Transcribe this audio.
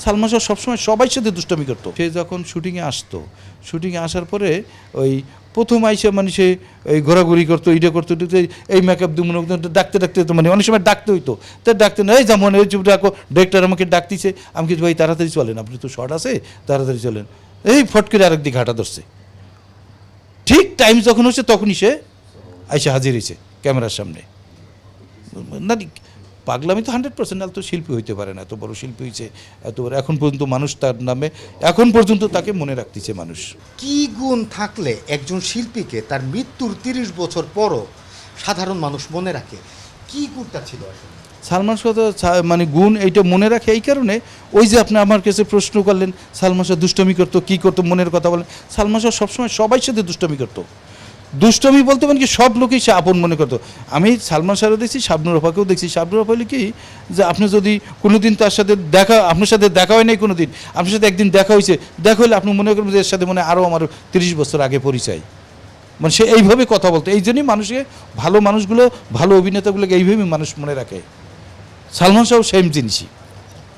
সালমান শাহ সবসময় সবাই সাথে দুষ্টামি করতো। সে যখন শুটিংয়ে আসতো, শুটিংয়ে আসার পরে ওই প্রথম আইসা মানে সে এই ঘোরাঘুরি করতো, এইটা করতো, এই মেকআপ দুমন ডাকতে ডাকতে তো মানে অনেক সময় ডাকতে হইতো, তা ডাকতে না, এই যেমন এই চুপ ডাকো, ডিরেক্টর আমাকে ডাকতেছে, আমি কিছু ভাই তাড়াতাড়ি চলেন, আপনি তো শর্ট আছে তাড়াতাড়ি চলেন, এই ফট করে আরেক দিকে হাঁটা ধরছে। ঠিক টাইম যখন হচ্ছে তখনই সে আইসা হাজির হয়েছে ক্যামেরার সামনে। না পাগলামি তো 100%, তো শিল্পী হইতে পারে না, এত বড় শিল্পী হয়েছে, এত বড়, এখন পর্যন্ত মানুষ তার নামে এখন পর্যন্ত তাকে মনে রাখতেছে মানুষ। কি গুণ থাকলে একজন শিল্পীকে তার মৃত্যুর 30 বছর পরও সাধারণ মানুষ মনে রাখে? কি গুণটা ছিল আসলে? সালমান শাহ তো মানে গুণ এইটা মনে রাখে এই কারণে, ওই যে আপনি আমার কাছে প্রশ্ন করলেন সালমান শাহ দুষ্টমি করতো কী করতো, মনের কথা বলেন, সালমান শাহ সবসময় সবাই সাথে দুষ্টমি করতো। দুষ্টমি বলতে মানে কি সব লোকেই সে আপন মনে করতো। আমি সালমান শাহও দেখছি, শাবনুর রফাকেও দেখছি। শাবনুর রফা হলে কি যে আপনি যদি কোনো দিন তার সাথে আপনার সাথে দেখা হয় নাই কোনো দিন, আপনার সাথে একদিন দেখা হয়েছে, দেখা হলে আপনি মনে করবেন যে এর সাথে মনে আরও আমার 30 বছর আগে পরিচয়। মানে সে এইভাবে কথা বলতো, এই জন্যই মানুষকে ভালো মানুষগুলো, ভালো অভিনেতাগুলোকে এইভাবেই মানুষ মনে রাখে। সালমান শাহ সেম জিনিসই।